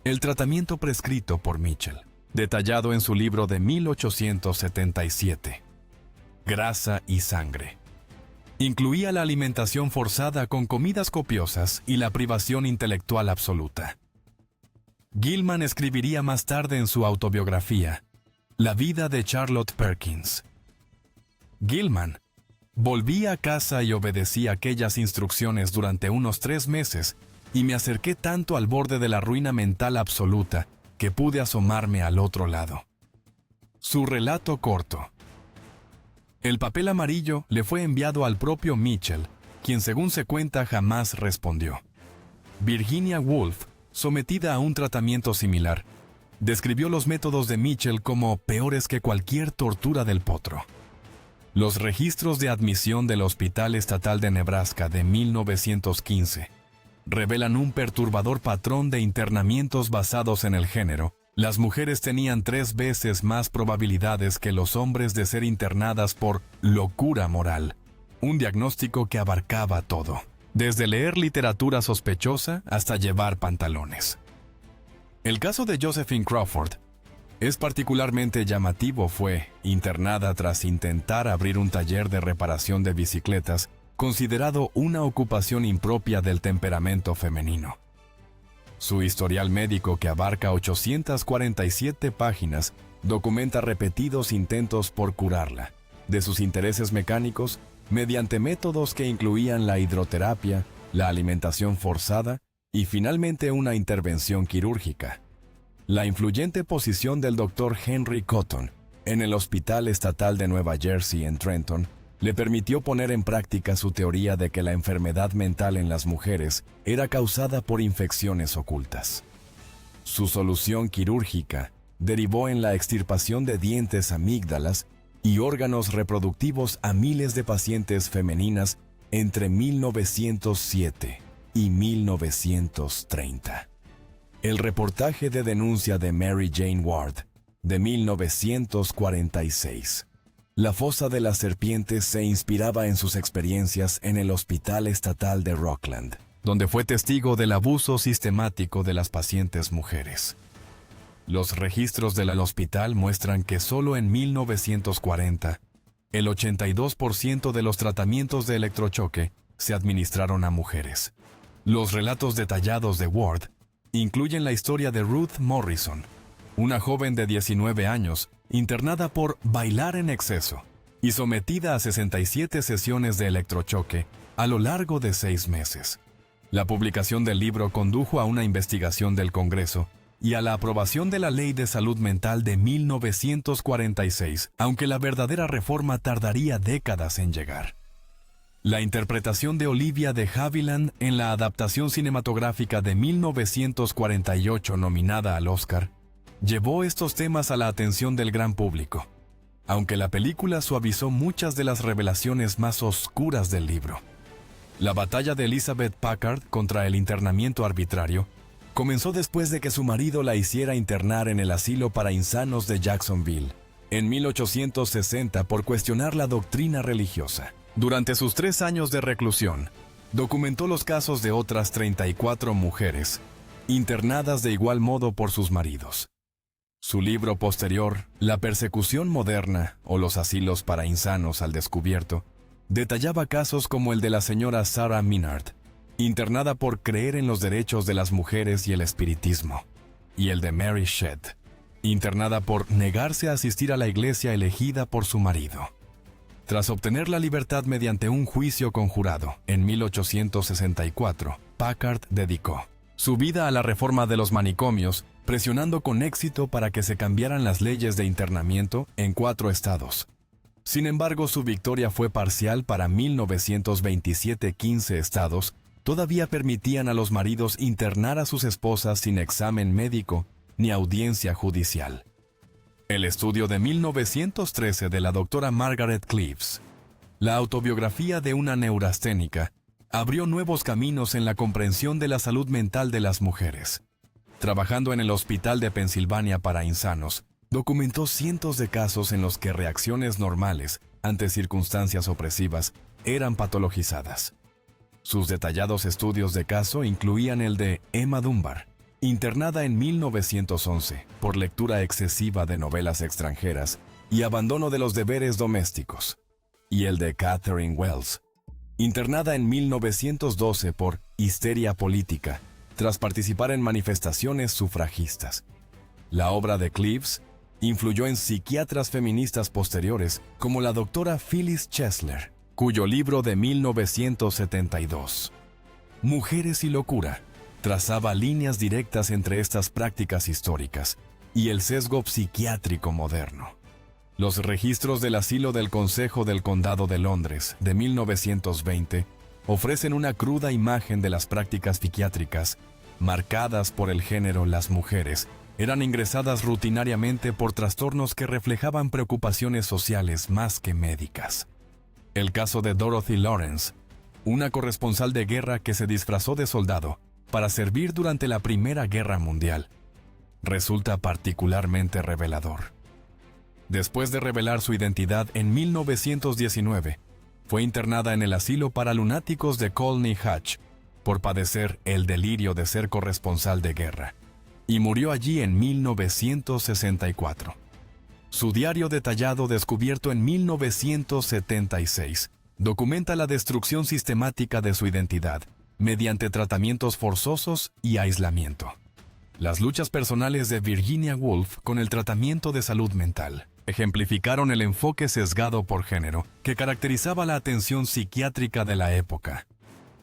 El tratamiento prescrito por Mitchell, detallado en su libro de 1877, Grasa y sangre, incluía la alimentación forzada con comidas copiosas y la privación intelectual absoluta. Gilman escribiría más tarde en su autobiografía, La vida de Charlotte Perkins. Gilman: volví a casa y obedecí aquellas instrucciones durante unos 3 meses y me acerqué tanto al borde de la ruina mental absoluta que pude asomarme al otro lado. Su relato corto. El papel amarillo le fue enviado al propio Mitchell, quien según se cuenta jamás respondió. Virginia Woolf, sometida a un tratamiento similar, describió los métodos de Mitchell como peores que cualquier tortura del potro. Los registros de admisión del Hospital Estatal de Nebraska de 1915 revelan un perturbador patrón de internamientos basados en el género. Las mujeres tenían 3 veces más probabilidades que los hombres de ser internadas por locura moral, un diagnóstico que abarcaba todo, desde leer literatura sospechosa hasta llevar pantalones. El caso de Josephine Crawford es particularmente llamativo. Fue internada tras intentar abrir un taller de reparación de bicicletas, considerado una ocupación impropia del temperamento femenino. Su historial médico, que abarca 847 páginas, documenta repetidos intentos por curarla de sus intereses mecánicos mediante métodos que incluían la hidroterapia, la alimentación forzada y finalmente una intervención quirúrgica. La influyente posición del Dr. Henry Cotton en el Hospital Estatal de Nueva Jersey en Trenton le permitió poner en práctica su teoría de que la enfermedad mental en las mujeres era causada por infecciones ocultas. Su solución quirúrgica derivó en la extirpación de dientes, amígdalas y órganos reproductivos a miles de pacientes femeninas entre 1907 y 1930. El reportaje de denuncia de Mary Jane Ward, de 1946. La fosa de las serpientes se inspiraba en sus experiencias en el Hospital Estatal de Rockland, donde fue testigo del abuso sistemático de las pacientes mujeres. Los registros del hospital muestran que solo en 1940, el 82% de los tratamientos de electrochoque se administraron a mujeres. Los relatos detallados de Ward incluyen la historia de Ruth Morrison, una joven de 19 años, internada por bailar en exceso y sometida a 67 sesiones de electrochoque a lo largo de 6 meses. La publicación del libro condujo a una investigación del Congreso y a la aprobación de la Ley de Salud Mental de 1946, aunque la verdadera reforma tardaría décadas en llegar. La interpretación de Olivia de Havilland en la adaptación cinematográfica de 1948 nominada al Oscar llevó estos temas a la atención del gran público, aunque la película suavizó muchas de las revelaciones más oscuras del libro. La batalla de Elizabeth Packard contra el internamiento arbitrario comenzó después de que su marido la hiciera internar en el asilo para insanos de Jacksonville, en 1860 por cuestionar la doctrina religiosa. Durante sus 3 años de reclusión, documentó los casos de otras 34 mujeres, internadas de igual modo por sus maridos. Su libro posterior, La persecución moderna o los asilos para insanos al descubierto, detallaba casos como el de la señora Sarah Minard, internada por creer en los derechos de las mujeres y el espiritismo, y el de Mary Shedd, internada por negarse a asistir a la iglesia elegida por su marido. Tras obtener la libertad mediante un juicio conjurado en 1864, Packard dedicó su vida a la reforma de los manicomios, presionando con éxito para que se cambiaran las leyes de internamiento en 4 estados. Sin embargo, su victoria fue parcial. Para 1927, 15 estados todavía permitían a los maridos internar a sus esposas sin examen médico ni audiencia judicial. El estudio de 1913 de la doctora Margaret Cleaves, la autobiografía de una neurasténica, abrió nuevos caminos en la comprensión de la salud mental de las mujeres. Trabajando en el Hospital de Pensilvania para Insanos, documentó cientos de casos en los que reacciones normales ante circunstancias opresivas eran patologizadas. Sus detallados estudios de caso incluían el de Emma Dunbar, internada en 1911 por lectura excesiva de novelas extranjeras y abandono de los deberes domésticos, y el de Catherine Wells, internada en 1912 por histeria política tras participar en manifestaciones sufragistas. La obra de Cleaves influyó en psiquiatras feministas posteriores como la doctora Phyllis Chesler, cuyo libro de 1972, Mujeres y locura, trazaba líneas directas entre estas prácticas históricas y el sesgo psiquiátrico moderno. Los registros del Asilo del Consejo del Condado de Londres de 1920 ofrecen una cruda imagen de las prácticas psiquiátricas marcadas por el género. Las mujeres eran ingresadas rutinariamente por trastornos que reflejaban preocupaciones sociales más que médicas. El caso de Dorothy Lawrence, una corresponsal de guerra que se disfrazó de soldado para servir durante la Primera Guerra Mundial, resulta particularmente revelador. Después de revelar su identidad en 1919, fue internada en el asilo para lunáticos de Colney Hatch por padecer el delirio de ser corresponsal de guerra, y murió allí en 1964. Su diario detallado, descubierto en 1976, documenta la destrucción sistemática de su identidad mediante tratamientos forzosos y aislamiento. Las luchas personales de Virginia Woolf con el tratamiento de salud mental ejemplificaron el enfoque sesgado por género que caracterizaba la atención psiquiátrica de la época.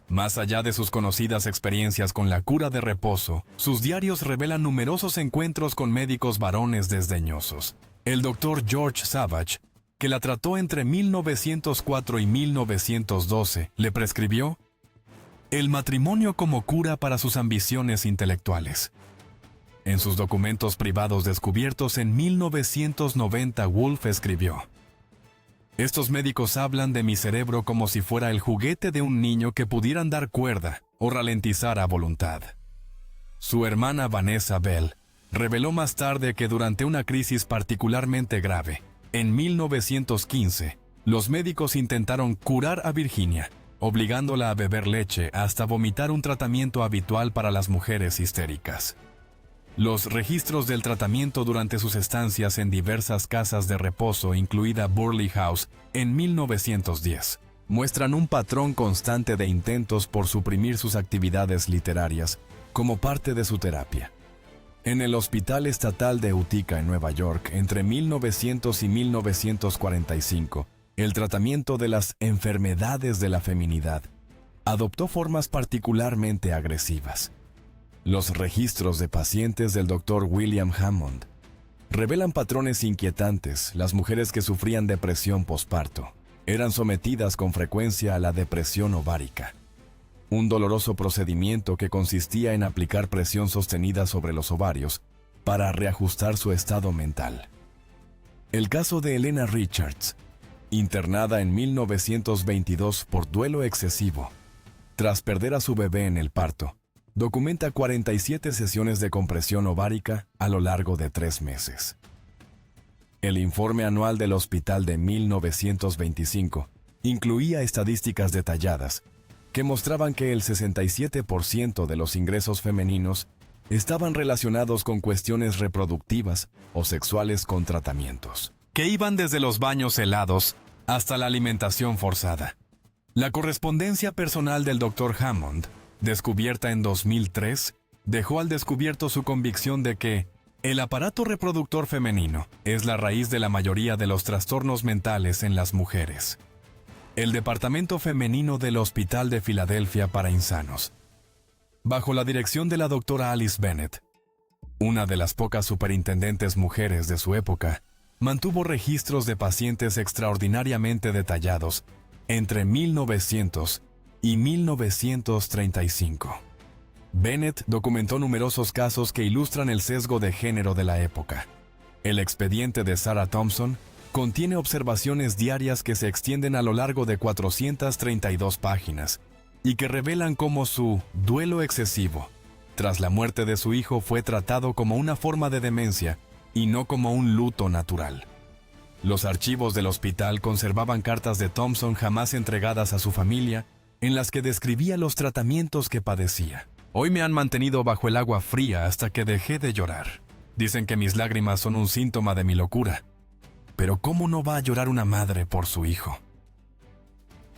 Más allá de sus conocidas experiencias con la cura de reposo, sus diarios revelan numerosos encuentros con médicos varones desdeñosos. El doctor George Savage, que la trató entre 1904 y 1912, le prescribió el matrimonio como cura para sus ambiciones intelectuales. En sus documentos privados descubiertos en 1990, Woolf escribió: estos médicos hablan de mi cerebro como si fuera el juguete de un niño que pudieran dar cuerda o ralentizar a voluntad. Su hermana Vanessa Bell reveló más tarde que durante una crisis particularmente grave, en 1915, los médicos intentaron curar a Virginia, obligándola a beber leche hasta vomitar, un tratamiento habitual para las mujeres histéricas. Los registros del tratamiento durante sus estancias en diversas casas de reposo, incluida Burley House, en 1910, muestran un patrón constante de intentos por suprimir sus actividades literarias como parte de su terapia. En el Hospital Estatal de Utica, en Nueva York, entre 1900 y 1945, el tratamiento de las enfermedades de la feminidad adoptó formas particularmente agresivas. Los registros de pacientes del Dr. William Hammond revelan patrones inquietantes. Las mujeres que sufrían depresión posparto eran sometidas con frecuencia a la depresión ovárica, un doloroso procedimiento que consistía en aplicar presión sostenida sobre los ovarios para reajustar su estado mental. El caso de Elena Richards, internada en 1922 por duelo excesivo, tras perder a su bebé en el parto, documenta 47 sesiones de compresión ovárica a lo largo de 3 meses. El informe anual del hospital de 1925 incluía estadísticas detalladas que mostraban que el 67% de los ingresos femeninos estaban relacionados con cuestiones reproductivas o sexuales con tratamientos, que iban desde los baños helados hasta la alimentación forzada. La correspondencia personal del Dr. Hammond, descubierta en 2003, dejó al descubierto su convicción de que el aparato reproductor femenino es la raíz de la mayoría de los trastornos mentales en las mujeres. El Departamento Femenino del Hospital de Filadelfia para Insanos, bajo la dirección de la doctora Alice Bennett, una de las pocas superintendentes mujeres de su época, mantuvo registros de pacientes extraordinariamente detallados entre 1900 y 1935. Bennett documentó numerosos casos que ilustran el sesgo de género de la época. El expediente de Sarah Thompson contiene observaciones diarias que se extienden a lo largo de 432 páginas y que revelan cómo su duelo excesivo tras la muerte de su hijo fue tratado como una forma de demencia y no como un luto natural. Los archivos del hospital conservaban cartas de Thompson jamás entregadas a su familia, en las que describía los tratamientos que padecía. Hoy me han mantenido bajo el agua fría hasta que dejé de llorar. Dicen que mis lágrimas son un síntoma de mi locura. Pero ¿cómo no va a llorar una madre por su hijo?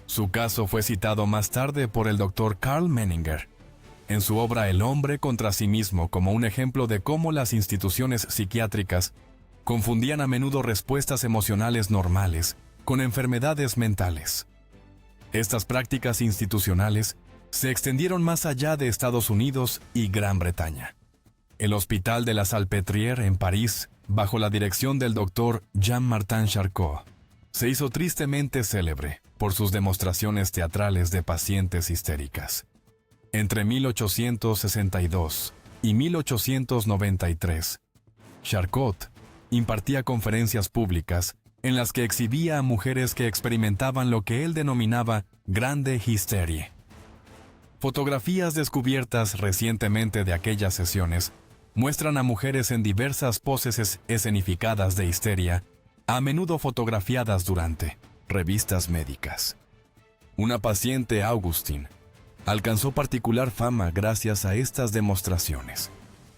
Su caso fue citado más tarde por el Dr. Karl Menninger en su obra El hombre contra sí mismo como un ejemplo de cómo las instituciones psiquiátricas confundían a menudo respuestas emocionales normales con enfermedades mentales. Estas prácticas institucionales se extendieron más allá de Estados Unidos y Gran Bretaña. El Hospital de la Salpêtrière en París, bajo la dirección del Dr. Jean-Martin Charcot, se hizo tristemente célebre por sus demostraciones teatrales de pacientes histéricas. Entre 1862 y 1893, Charcot impartía conferencias públicas en las que exhibía a mujeres que experimentaban lo que él denominaba grande histeria. Fotografías descubiertas recientemente de aquellas sesiones muestran a mujeres en diversas poses escenificadas de histeria, a menudo fotografiadas durante revistas médicas. Una paciente, Augustine, alcanzó particular fama gracias a estas demostraciones.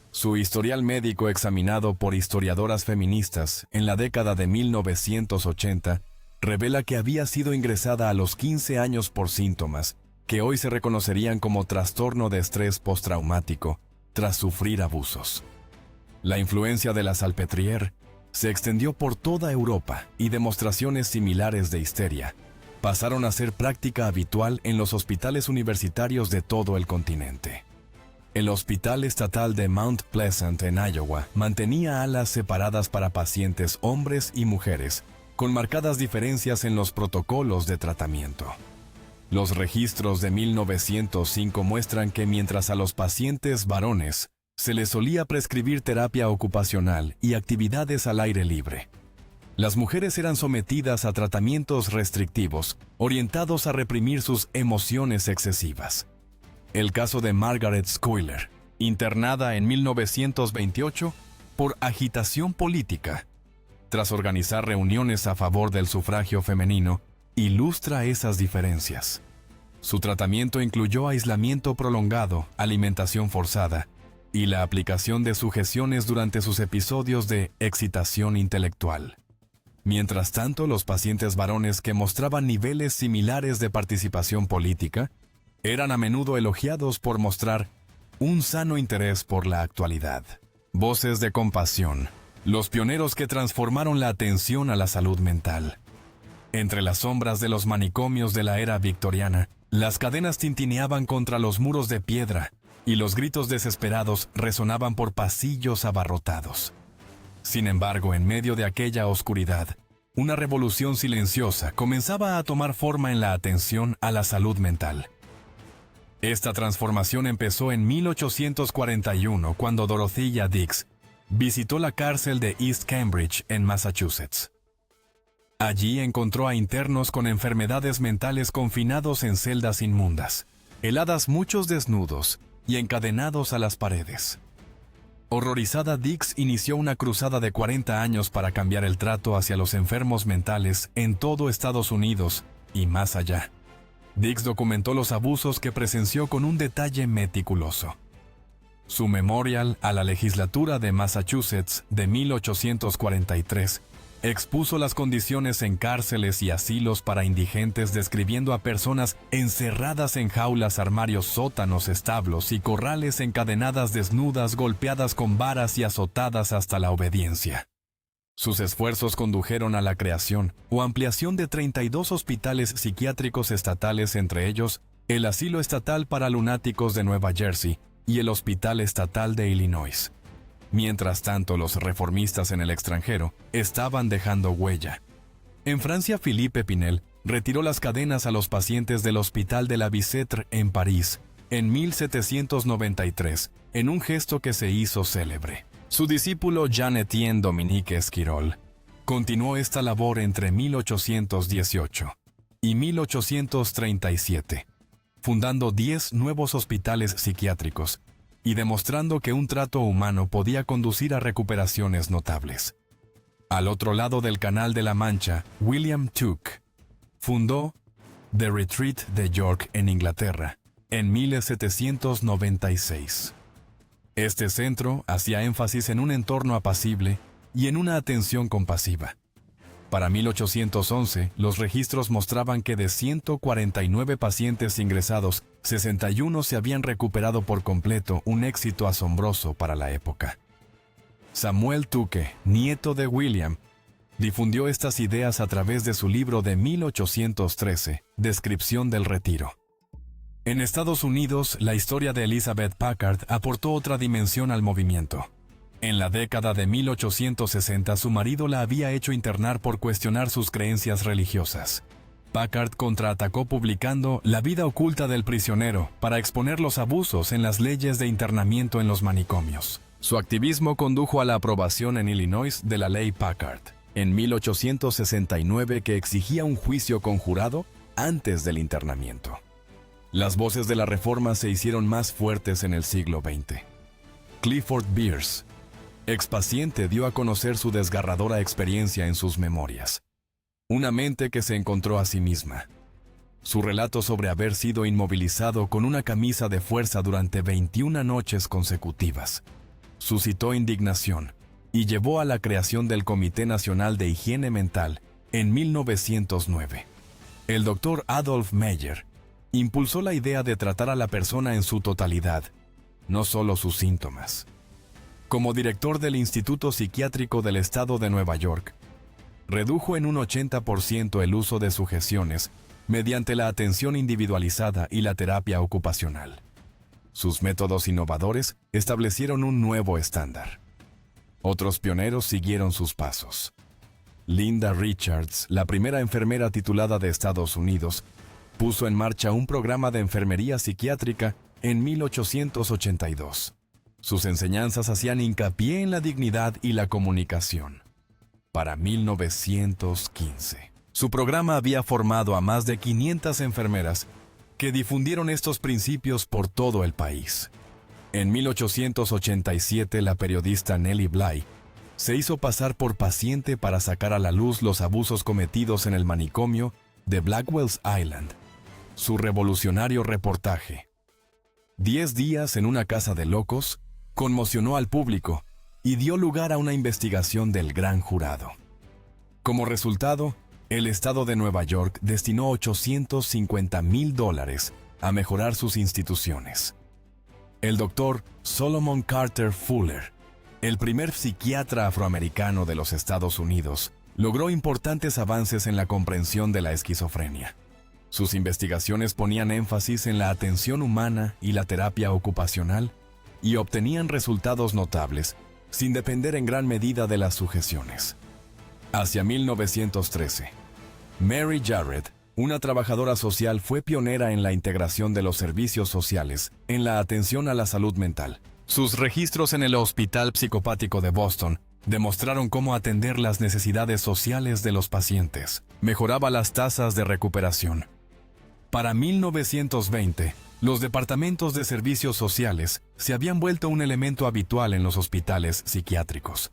Su historial médico examinado por historiadoras feministas en la década de 1980 revela que había sido ingresada a los 15 años por síntomas que hoy se reconocerían como trastorno de estrés postraumático tras sufrir abusos. La influencia de la Salpêtrière se extendió por toda Europa y demostraciones similares de histeria pasaron a ser práctica habitual en los hospitales universitarios de todo el continente. El Hospital Estatal de Mount Pleasant en Iowa mantenía alas separadas para pacientes hombres y mujeres, con marcadas diferencias en los protocolos de tratamiento. Los registros de 1905 muestran que mientras a los pacientes varones se les solía prescribir terapia ocupacional y actividades al aire libre, las mujeres eran sometidas a tratamientos restrictivos, orientados a reprimir sus emociones excesivas. El caso de Margaret Schuyler, internada en 1928 por agitación política, tras organizar reuniones a favor del sufragio femenino, ilustra esas diferencias. Su tratamiento incluyó aislamiento prolongado, alimentación forzada y la aplicación de sugestiones durante sus episodios de excitación intelectual. Mientras tanto, los pacientes varones que mostraban niveles similares de participación política eran a menudo elogiados por mostrar un sano interés por la actualidad. Voces de compasión, los pioneros que transformaron la atención a la salud mental. Entre las sombras de los manicomios de la era victoriana, las cadenas tintineaban contra los muros de piedra y los gritos desesperados resonaban por pasillos abarrotados. Sin embargo, en medio de aquella oscuridad, una revolución silenciosa comenzaba a tomar forma en la atención a la salud mental. Esta transformación empezó en 1841, cuando Dorothea Dix visitó la cárcel de East Cambridge, en Massachusetts. Allí encontró a internos con enfermedades mentales confinados en celdas inmundas, heladas muchos desnudos y encadenados a las paredes. Horrorizada, Dix inició una cruzada de 40 años para cambiar el trato hacia los enfermos mentales en todo Estados Unidos y más allá. Dix documentó los abusos que presenció con un detalle meticuloso. Su memorial a la legislatura de Massachusetts de 1843 expuso las condiciones en cárceles y asilos para indigentes, describiendo a personas encerradas en jaulas, armarios, sótanos, establos y corrales, encadenadas, desnudas, golpeadas con varas y azotadas hasta la obediencia. Sus esfuerzos condujeron a la creación o ampliación de 32 hospitales psiquiátricos estatales, entre ellos el Asilo Estatal para Lunáticos de Nueva Jersey y el Hospital Estatal de Illinois. Mientras tanto, los reformistas en el extranjero estaban dejando huella. En Francia, Philippe Pinel retiró las cadenas a los pacientes del Hospital de la Bicêtre en París en 1793, en un gesto que se hizo célebre. Su discípulo Jean-Étienne Dominique Esquirol continuó esta labor entre 1818 y 1837, fundando 10 nuevos hospitales psiquiátricos y demostrando que un trato humano podía conducir a recuperaciones notables. Al otro lado del Canal de la Mancha, William Tuke fundó The Retreat de York en Inglaterra en 1796. Este centro hacía énfasis en un entorno apacible y en una atención compasiva. Para 1811, los registros mostraban que de 149 pacientes ingresados, 61 se habían recuperado por completo, un éxito asombroso para la época. Samuel Tuke, nieto de William, difundió estas ideas a través de su libro de 1813, Descripción del Retiro. En Estados Unidos, la historia de Elizabeth Packard aportó otra dimensión al movimiento. En la década de 1860, su marido la había hecho internar por cuestionar sus creencias religiosas. Packard contraatacó publicando La vida oculta del prisionero para exponer los abusos en las leyes de internamiento en los manicomios. Su activismo condujo a la aprobación en Illinois de la Ley Packard en 1869, que exigía un juicio conjurado antes del internamiento. Las voces de la reforma se hicieron más fuertes en el siglo XX. Clifford Beers, expaciente, dio a conocer su desgarradora experiencia en sus memorias. Una mente que se encontró a sí misma. Su relato sobre haber sido inmovilizado con una camisa de fuerza durante 21 noches consecutivas suscitó indignación y llevó a la creación del Comité Nacional de Higiene Mental en 1909. El doctor Adolf Meyer impulsó la idea de tratar a la persona en su totalidad, no solo sus síntomas. Como director del Instituto Psiquiátrico del Estado de Nueva York, redujo en un 80% el uso de sugestiones mediante la atención individualizada y la terapia ocupacional. Sus métodos innovadores establecieron un nuevo estándar. Otros pioneros siguieron sus pasos. Linda Richards, la primera enfermera titulada de Estados Unidos, puso en marcha un programa de enfermería psiquiátrica en 1882. Sus enseñanzas hacían hincapié en la dignidad y la comunicación. Para 1915, su programa había formado a más de 500 enfermeras que difundieron estos principios por todo el país. En 1887, la periodista Nellie Bly se hizo pasar por paciente para sacar a la luz los abusos cometidos en el manicomio de Blackwell's Island. Su revolucionario reportaje, 10 días en una casa de locos, conmocionó al público y dio lugar a una investigación del gran jurado. Como resultado, el estado de Nueva York destinó $850,000 a mejorar sus instituciones. El doctor Solomon Carter Fuller, el primer psiquiatra afroamericano de los Estados Unidos, logró importantes avances en la comprensión de la esquizofrenia. Sus investigaciones ponían énfasis en la atención humana y la terapia ocupacional y obtenían resultados notables, sin depender en gran medida de las sugestiones. Hacia 1913, Mary Jarrett, una trabajadora social, fue pionera en la integración de los servicios sociales en la atención a la salud mental. Sus registros en el Hospital Psicopático de Boston demostraron cómo atender las necesidades sociales de los pacientes mejoraba las tasas de recuperación. Para 1920, los departamentos de servicios sociales se habían vuelto un elemento habitual en los hospitales psiquiátricos.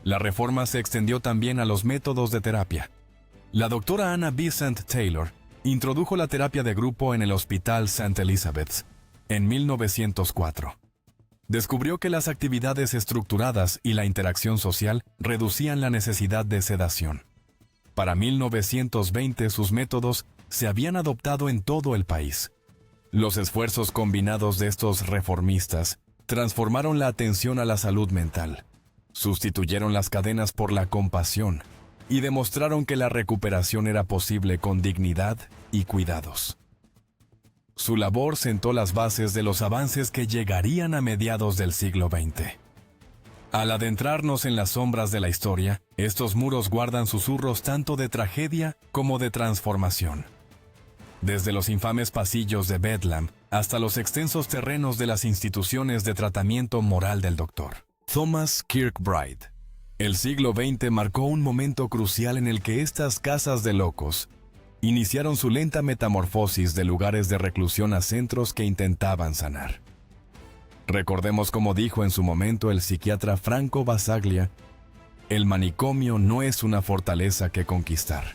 La reforma se extendió también a los métodos de terapia. La doctora Anna Besant Taylor introdujo la terapia de grupo en el Hospital St. Elizabeth's en 1904. Descubrió que las actividades estructuradas y la interacción social reducían la necesidad de sedación. Para 1920, sus métodos se habían adoptado en todo el país. Los esfuerzos combinados de estos reformistas transformaron la atención a la salud mental, sustituyeron las cadenas por la compasión y demostraron que la recuperación era posible con dignidad y cuidados. Su labor sentó las bases de los avances que llegarían a mediados del siglo XX. Al adentrarnos en las sombras de la historia, estos muros guardan susurros tanto de tragedia como de transformación. Desde los infames pasillos de Bedlam hasta los extensos terrenos de las instituciones de tratamiento moral del Dr. Thomas Kirkbride. El siglo XX marcó un momento crucial en el que estas casas de locos iniciaron su lenta metamorfosis de lugares de reclusión a centros que intentaban sanar. Recordemos como dijo en su momento el psiquiatra Franco Basaglia: el manicomio no es una fortaleza que conquistar,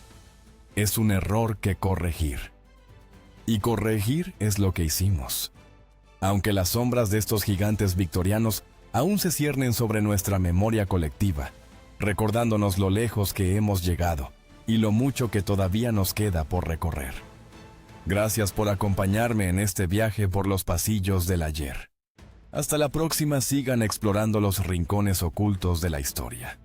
es un error que corregir. Y corregir es lo que hicimos. Aunque las sombras de estos gigantes victorianos aún se ciernen sobre nuestra memoria colectiva, recordándonos lo lejos que hemos llegado y lo mucho que todavía nos queda por recorrer. Gracias por acompañarme en este viaje por los pasillos del ayer. Hasta la próxima, sigan explorando los rincones ocultos de la historia.